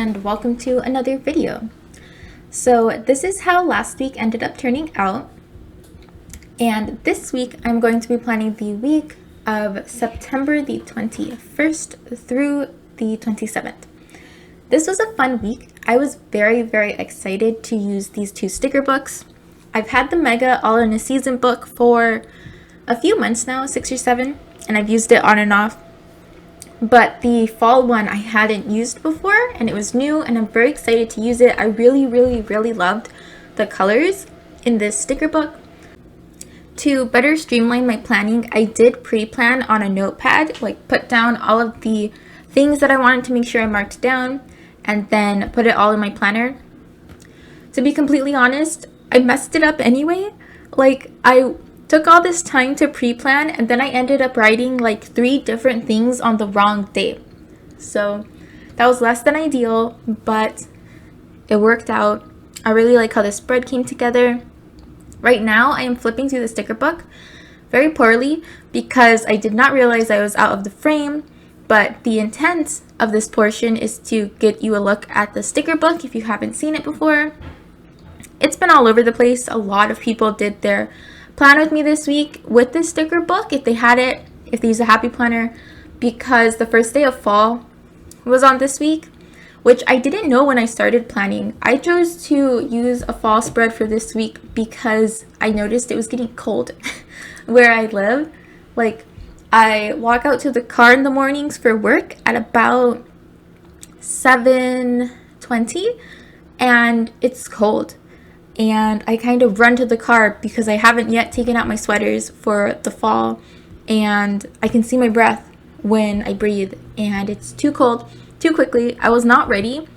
and welcome to another video. So this is how last week ended up turning out, and this week I'm going to be planning the week of September the 21st through the 27th. This was a fun week. I was very excited to use these two sticker books. I've had the Mega All in a Season book for a few months now, 6 or 7, and I've used it on and off. But the fall one I hadn't used before, and it was new, and I'm very excited to use it. I really loved the colors in this sticker book. To better streamline my planning, I did pre-plan on a notepad, like put down all of the things that I wanted to make sure I marked down, and then put it all in my planner. To be completely honest, I messed it up anyway. Like, I took all this time to pre-plan, and then I ended up writing like 3 different things on the wrong day. So that was less than ideal, but it worked out. I really like how the spread came together. Right now I am flipping through the sticker book very poorly because I did not realize I was out of the frame, but the intent of this portion is to get you a look at the sticker book if you haven't seen it before. It's been all over the place. A lot of people did their plan with me this week with this sticker book if they had it, if they use a happy planner, because the first day of fall was on this week, which I didn't know when I started planning. I chose to use a fall spread for this week because I noticed it was getting cold where I live. Like, I walk out to the car in the mornings for work at about 7:20 and it's cold. And I kind of run to the car because I haven't yet taken out my sweaters for the fall, and I can see my breath when I breathe, and it's too cold too quickly. I was not ready,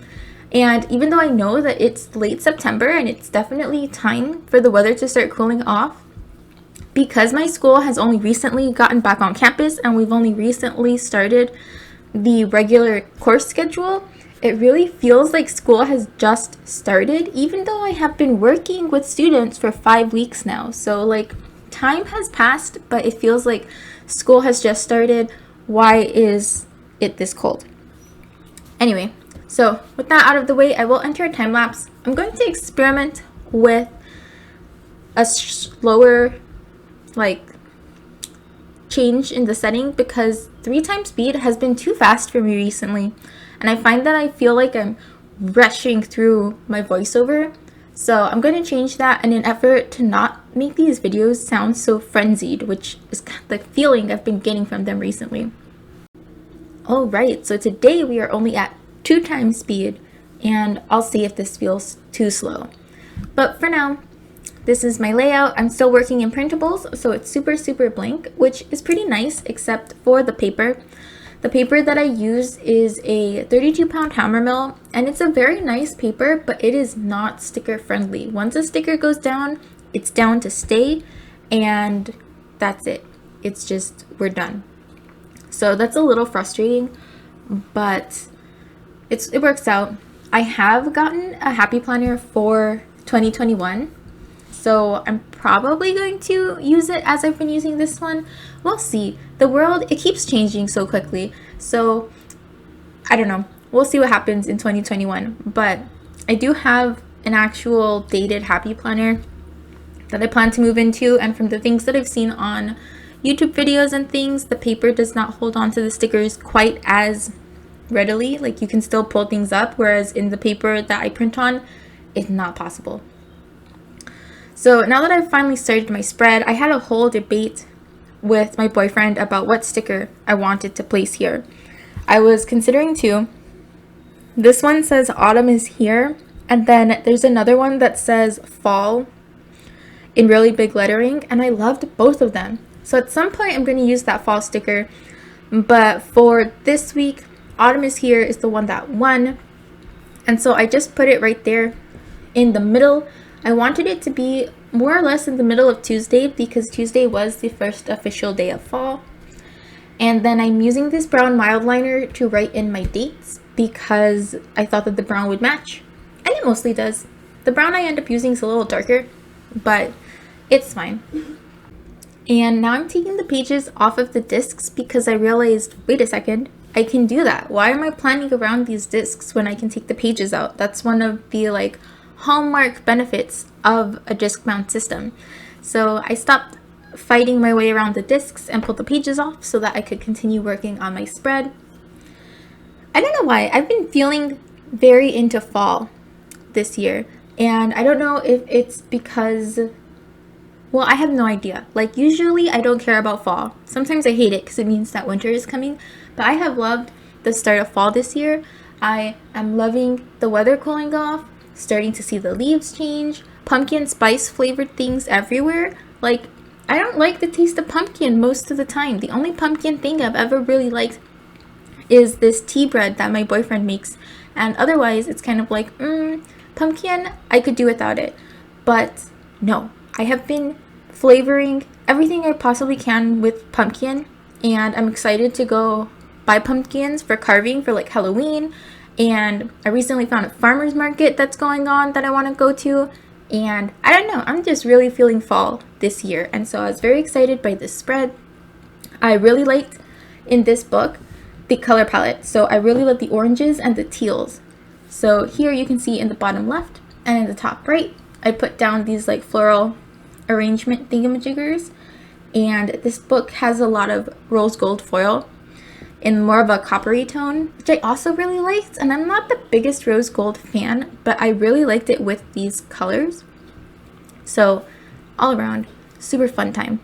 and even though I know that it's late September and it's definitely time for the weather to start cooling off, because my school has only recently gotten back on campus and we've only recently started the regular course schedule, it really feels like school has just started, even though I have been working with students for 5 weeks now. So like, time has passed, but it feels like school has just started. Why is it this cold? Anyway, so with that out of the way, I will enter a time lapse. I'm going to experiment with a slower change in the setting because 3x speed has been too fast for me recently. And I find that I feel like I'm rushing through my voiceover. So I'm going to change that in an effort to not make these videos sound so frenzied, which is kind of the feeling I've been getting from them recently. Alright, so today we are only at 2x speed, and I'll see if this feels too slow. But for now, this is my layout. I'm still working in printables, so it's super blank, which is pretty nice except for the paper. The paper that I use is a 32-pound hammer mill, and it's a very nice paper, but it is not sticker friendly. Once a sticker goes down, it's down to stay, and that's it. It's just, we're done. So that's a little frustrating, but it works out. I have gotten a happy planner for 2021, so I'm probably going to use it as I've been using this one. We'll see. The world, it keeps changing so quickly. So I don't know. We'll see what happens in 2021. But I do have an actual dated happy planner that I plan to move into. And from the things that I've seen on YouTube videos and things, the paper does not hold on to the stickers quite as readily. Like, you can still pull things up, whereas in the paper that I print on, it's not possible. So now that I've finally started my spread, I had a whole debate with my boyfriend about what sticker I wanted to place here. I was considering 2. This one says autumn is here, and then there's another one that says fall in really big lettering, and I loved both of them. So at some point I'm going to use that fall sticker, but for this week, autumn is here is the one that won, and so I just put it right there in the middle. I wanted it to be more or less in the middle of Tuesday because Tuesday was the first official day of fall. And then I'm using this brown mild liner to write in my dates because I thought that the brown would match. And it mostly does. The brown I end up using is a little darker, but it's fine. And now I'm taking the pages off of the discs because I realized, wait a second, I can do that. Why am I planning around these discs when I can take the pages out? That's one of the like hallmark benefits of a disc mount system. So I stopped fighting my way around the discs and pulled the pages off so that I could continue working on my spread. I don't know why. I've been feeling very into fall this year, and I don't know if it's because, well, I have no idea. Like, usually I don't care about fall. Sometimes I hate it because it means that winter is coming, but I have loved the start of fall this year. I am loving the weather cooling off, starting to see the leaves change, pumpkin spice flavored things everywhere. Like, I don't like the taste of pumpkin most of the time. The only pumpkin thing I've ever really liked is this tea bread that my boyfriend makes, and otherwise it's kind of like pumpkin, I could do without it. But no, I have been flavoring everything I possibly can with pumpkin, and I'm excited to go buy pumpkins for carving for like Halloween. And I recently found a farmer's market that's going on that I want to go to, and I don't know, I'm just really feeling fall this year, and so I was very excited by this spread. I really liked in this book the color palette. So I really love the oranges and the teals. So here you can see in the bottom left and in the top right, I put down these like floral arrangement thingamajiggers. And this book has a lot of rose gold foil in more of a coppery tone, which I also really liked. And I'm not the biggest rose gold fan, but I really liked it with these colors. So all around, super fun time.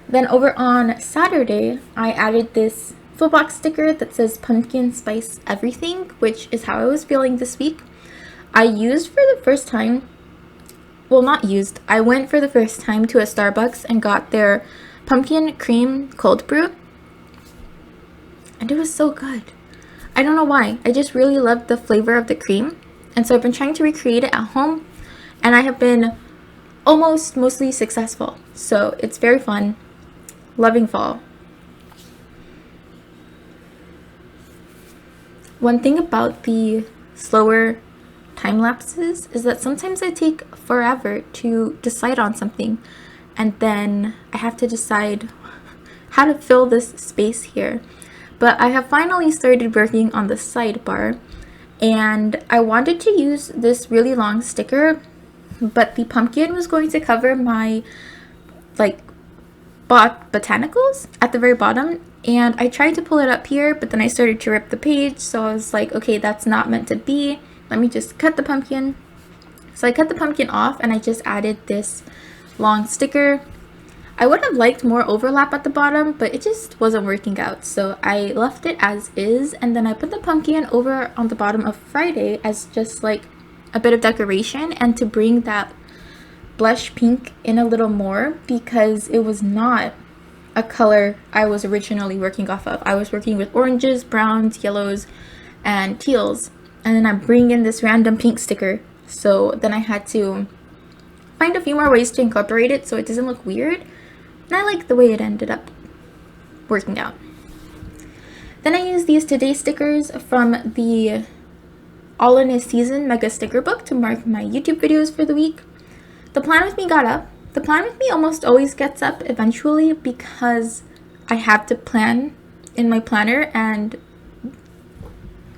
Then over on Saturday, I added this full box sticker that says pumpkin spice everything, which is how I was feeling this week. I used for the first time, well, not used, I went for the first time to a Starbucks and got their pumpkin cream cold brew, and it was so good. I don't know why, I just really loved the flavor of the cream, and so I've been trying to recreate it at home, and I have been mostly successful. So it's very fun. Loving fall. One thing about the slower time lapses is that sometimes I take forever to decide on something, and then I have to decide how to fill this space here. But I have finally started working on the sidebar, and I wanted to use this really long sticker, but the pumpkin was going to cover my like botanicals at the very bottom, and I tried to pull it up here, but then I started to rip the page, so I was like, okay, that's not meant to be. Let me just cut the pumpkin. So I cut the pumpkin off and I just added this long sticker. I would have liked more overlap at the bottom, but it just wasn't working out, so I left it as is, and then I put the pumpkin over on the bottom of Friday as just like a bit of decoration and to bring that blush pink in a little more, because it was not a color I was originally working off of. I was working with oranges, browns, yellows, and teals, and then I'm bringing in this random pink sticker. So then I had to find a few more ways to incorporate it so it doesn't look weird, and I like the way it ended up working out. Then I used these Today stickers from the All in a Season mega sticker book to mark my YouTube videos for the week. The Plan With Me got up. The Plan With Me almost always gets up eventually because I have to plan in my planner, and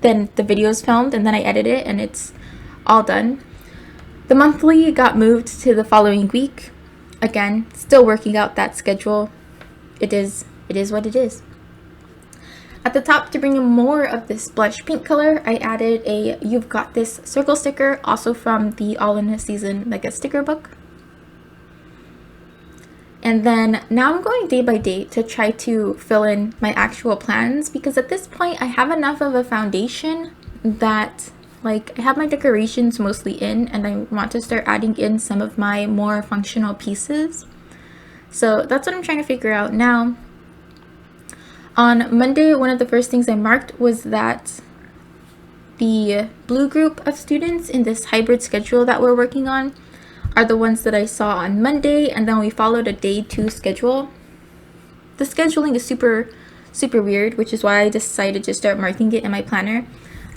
then the video is filmed and then I edit it and it's all done. The monthly got moved to the following week. Again, still working out that schedule. It is what it is. At the top, to bring in more of this blush pink color, I added a You've Got This circle sticker, also from the All in a Season mega sticker book. And then now I'm going day by day to try to fill in my actual plans, because at this point I have enough of a foundation that like I have my decorations mostly in, and I want to start adding in some of my more functional pieces. So that's what I'm trying to figure out now. On Monday, one of the first things I marked was that the blue group of students in this hybrid schedule that we're working on are the ones that I saw on Monday, and then we followed a day 2 schedule. The scheduling is super weird, which is why I decided to start marking it in my planner.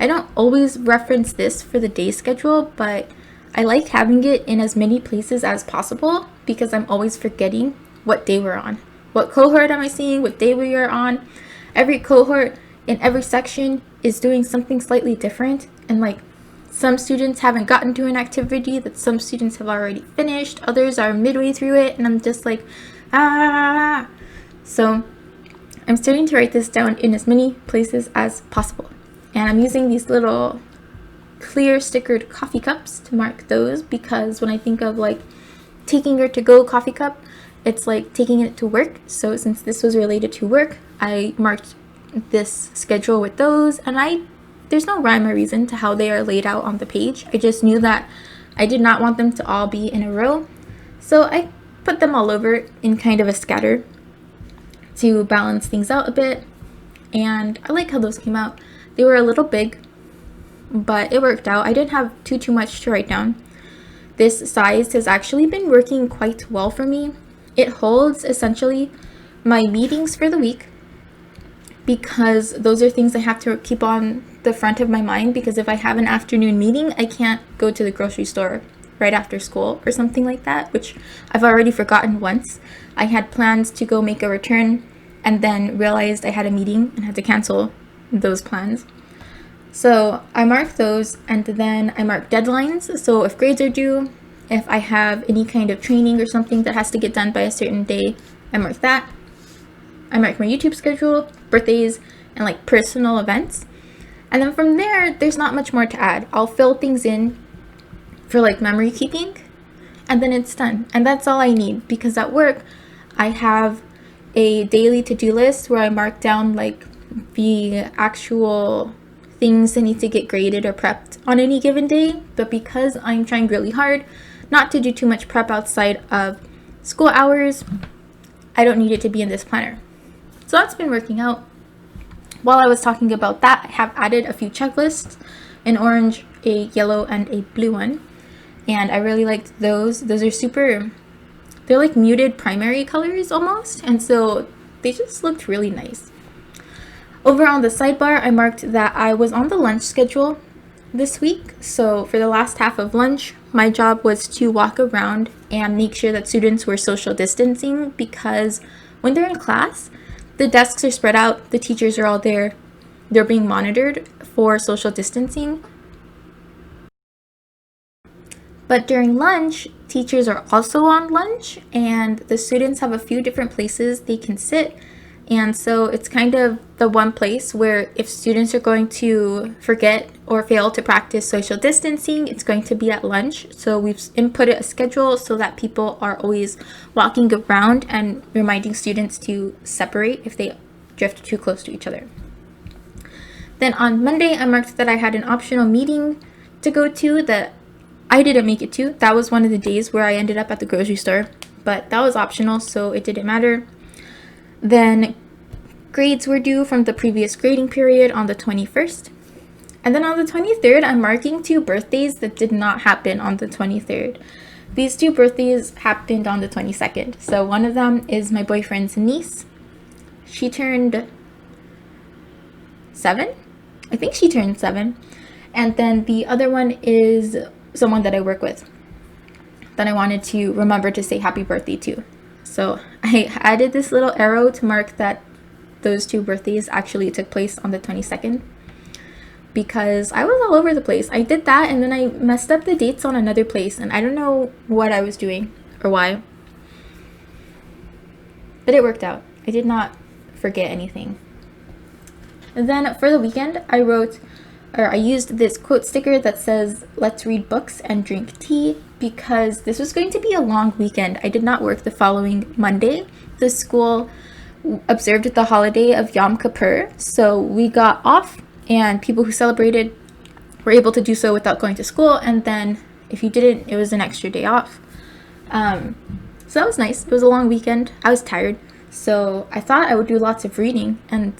I don't always reference this for the day schedule, but I like having it in as many places as possible because I'm always forgetting what day we're on what cohort am I seeing, what day we are on. Every cohort in every section is doing something slightly different, and like some students haven't gotten to an activity that some students have already finished, others are midway through it, and I'm just like, ah. So I'm starting to write this down in as many places as possible, and I'm using these little clear stickered coffee cups to mark those, because when I think of like taking your to-go coffee cup, it's like taking it to work. So since this was related to work, I marked this schedule with those, and there's no rhyme or reason to how they are laid out on the page. I just knew that I did not want them to all be in a row, so I put them all over in kind of a scatter to balance things out a bit, and I like how those came out. They were a little big, but it worked out. I didn't have too much to write down. This size has actually been working quite well for me. It holds essentially my meetings for the week, because those are things I have to keep on the front of my mind, because if I have an afternoon meeting, I can't go to the grocery store right after school or something like that, which I've already forgotten once. I had plans to go make a return and then realized I had a meeting and had to cancel those plans. So I mark those, and then I mark deadlines. So if grades are due, if I have any kind of training or something that has to get done by a certain day, I mark that. I mark my YouTube schedule, birthdays, and like personal events. And then from there, there's not much more to add. I'll fill things in for like memory keeping, and then it's done. And that's all I need, because at work, I have a daily to-do list where I mark down like the actual things that need to get graded or prepped on any given day. But because I'm trying really hard not to do too much prep outside of school hours, I don't need it to be in this planner. So that's been working out. While I was talking about that, I have added a few checklists, an orange, a yellow, and a blue one. And I really liked those. Those are they're like muted primary colors almost. And so they just looked really nice. Over on the sidebar, I marked that I was on the lunch schedule this week. So for the last half of lunch, my job was to walk around and make sure that students were social distancing, because when they're in class, the desks are spread out, the teachers are all there, they're being monitored for social distancing. But during lunch, teachers are also on lunch, and the students have a few different places they can sit. And so it's kind of the one place where if students are going to forget or fail to practice social distancing, it's going to be at lunch. So we've inputted a schedule so that people are always walking around and reminding students to separate if they drift too close to each other. Then on Monday, I marked that I had an optional meeting to go to that I didn't make it to. That was one of the days where I ended up at the grocery store, but that was optional, so it didn't matter. Then grades were due from the previous grading period on the 21st. And then on the 23rd, I'm marking 2 birthdays that did not happen on the 23rd. These 2 birthdays happened on the 22nd. So one of them is my boyfriend's niece. She turned 7? I think she turned 7. And then the other one is someone that I work with that I wanted to remember to say happy birthday to. So I added this little arrow to mark that those 2 birthdays actually took place on the 22nd, because I was all over the place. I did that and then I messed up the dates on another place, and I don't know what I was doing or why, but it worked out. I did not forget anything. And then for the weekend, I used this quote sticker that says, "Let's read books and drink tea," because this was going to be a long weekend. I did not work the following Monday. The school observed the holiday of Yom Kippur, so we got off, and people who celebrated were able to do so without going to school, and then if you didn't, it was an extra day off. So that was nice. It was a long weekend. I was tired, so I thought I would do lots of reading and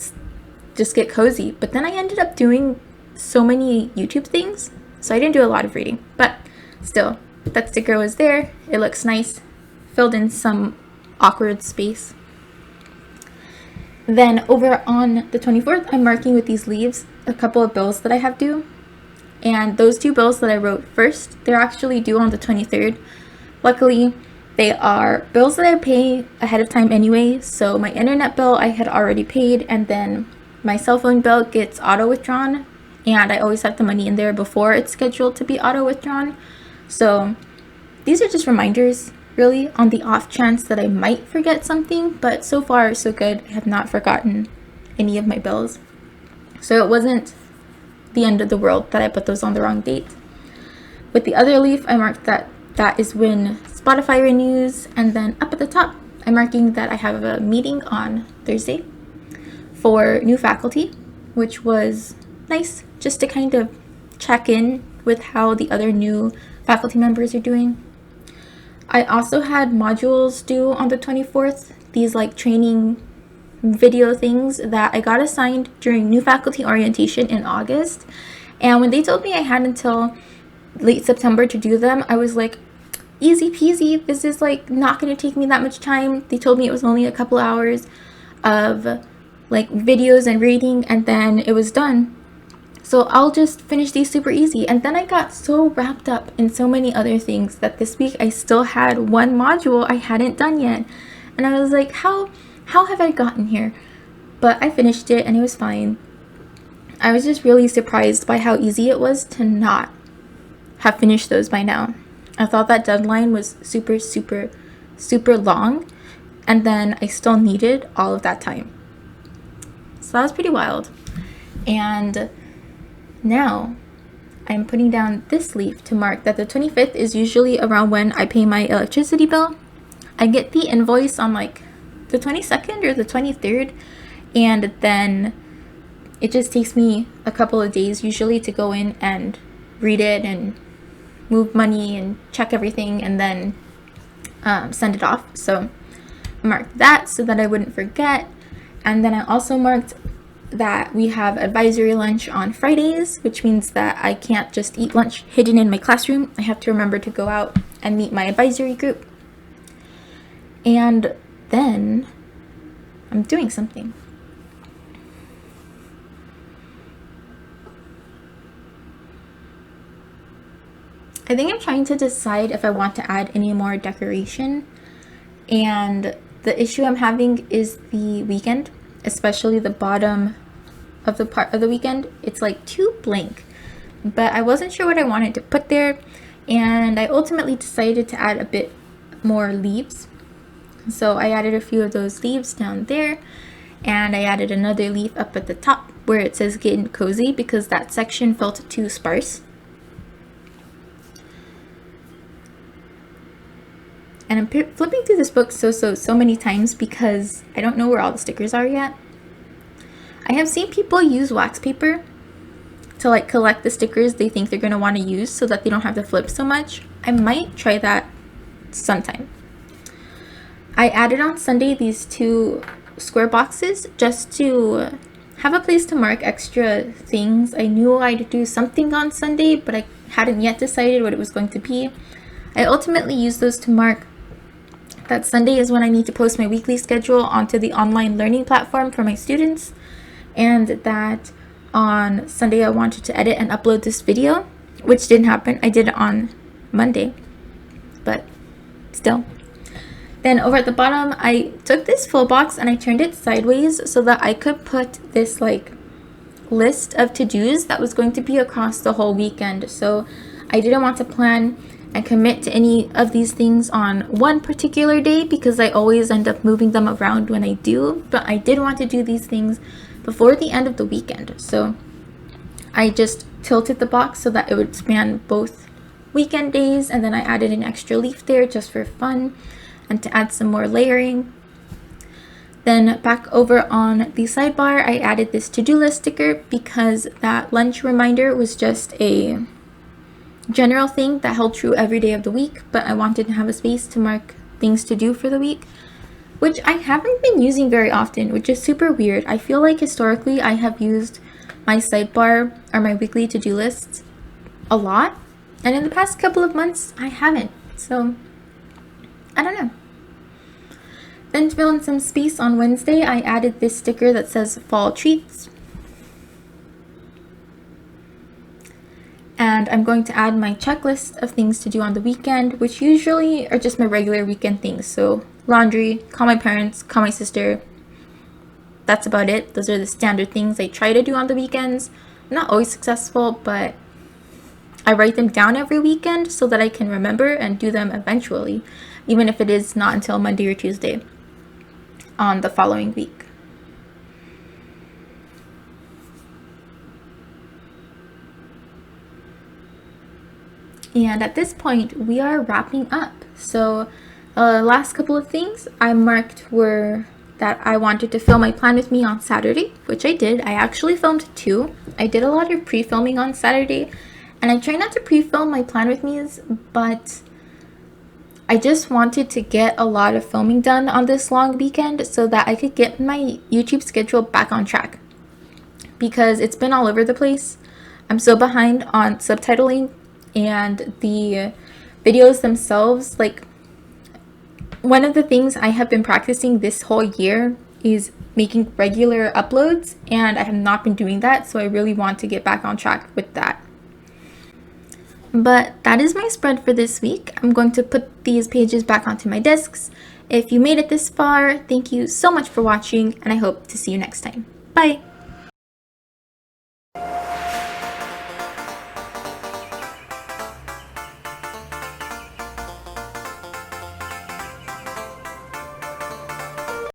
just get cozy, but then I ended up doing so many YouTube things, so I didn't do a lot of reading. But still, that sticker was there. It looks nice, filled in some awkward space. Then over on the 24th, I'm marking with these leaves a couple of bills that I have due, and those 2 bills that I wrote first, they're actually due on the 23rd. Luckily, They are bills that I pay ahead of time anyway. So my internet bill I had already paid, and then my cell phone bill gets auto withdrawn, and I always have the money in there before it's scheduled to be auto withdrawn. So these are just reminders, really, on the off chance that I might forget something, but so far so good. I have not forgotten any of my bills. So it wasn't the end of the world that I put those on the wrong date. With the other leaf, I marked that that is when Spotify renews, and then up at the top, I'm marking that I have a meeting on Thursday for new faculty, which was nice just to kind of check in with how the other new faculty members are doing. I also had modules due on the 24th, these like training video things that I got assigned during new faculty orientation in August. And when they told me I had until late September to do them, I was like, easy peasy, this is like not going to take me that much time. They told me it was only a couple hours of like videos and reading, and then it was done. So I'll just finish these super easy. And then I got so wrapped up in so many other things that this week I still had one module I hadn't done yet. And I was like, how have I gotten here? But I finished it and it was fine. I was just really surprised by how easy it was to not have finished those by now. I thought that deadline was super, super, super long, and then I still needed all of that time. So that was pretty wild. And now I'm putting down this leaf to mark that the 25th is usually around when I pay my electricity bill. I get the invoice on like the 22nd or the 23rd, and then it just takes me a couple of days usually to go in and read it and move money and check everything, and then send it off. So I marked that so that I wouldn't forget. And then I also marked that we have advisory lunch on Fridays, which means that I can't just eat lunch hidden in my classroom. I have to remember to go out and meet my advisory group. And then I'm doing something. I think I'm trying to decide if I want to add any more decoration, and the issue I'm having is the weekend, especially the bottom of the part of the weekend. It's like too blank, but I wasn't sure what I wanted to put there, and I ultimately decided to add a bit more leaves. So I added a few of those leaves down there, and I added another leaf up at the top where it says Getting Cozy, because that section felt too sparse. And I'm flipping through this book so many times because I don't know where all the stickers are yet. I have seen people use wax paper to like collect the stickers they think they're going to want to use so that they don't have to flip so much. I might try that sometime. I added on Sunday these 2 square boxes just to have a place to mark extra things. I knew I'd do something on Sunday, but I hadn't yet decided what it was going to be. I ultimately used those to mark that Sunday is when I need to post my weekly schedule onto the online learning platform for my students, and that on Sunday I wanted to edit and upload this video, which didn't happen. I did it on Monday, but still. Then over at the bottom, I took this full box and I turned it sideways so that I could put this like list of to-dos that was going to be across the whole weekend. So I didn't want to plan and commit to any of these things on one particular day because I always end up moving them around when I do, but I did want to do these things before the end of the weekend. So I just tilted the box so that it would span both weekend days, and then I added an extra leaf there just for fun and to add some more layering. Then back over on the sidebar, I added this to-do list sticker because that lunch reminder was just a general thing that held true every day of the week, but I wanted to have a space to mark things to do for the week, which I haven't been using very often, which is super weird. I feel like historically I have used my sidebar or my weekly to-do lists a lot, and in the past couple of months I haven't, so I don't know. Then to fill in some space on Wednesday, I added this sticker that says Fall Treats. And I'm going to add my checklist of things to do on the weekend, which usually are just my regular weekend things. So laundry, call my parents, call my sister. That's about it. Those are the standard things I try to do on the weekends. I'm not always successful, but I write them down every weekend so that I can remember and do them eventually, even if it is not until Monday or Tuesday on the following week. And at this point, we are wrapping up. So last couple of things I marked were that I wanted to film my plan with me on Saturday, which I did. I actually filmed 2. I did a lot of pre-filming on Saturday, and I try not to pre-film my plan with me's, but I just wanted to get a lot of filming done on this long weekend so that I could get my YouTube schedule back on track, because it's been all over the place. I'm so behind on subtitling, and the videos themselves, like, one of the things I have been practicing this whole year is making regular uploads, and I have not been doing that, so I really want to get back on track with that. But that is my spread for this week. I'm going to put these pages back onto my discs. If you made it this far, thank you so much for watching, and I hope to see you next time. Bye!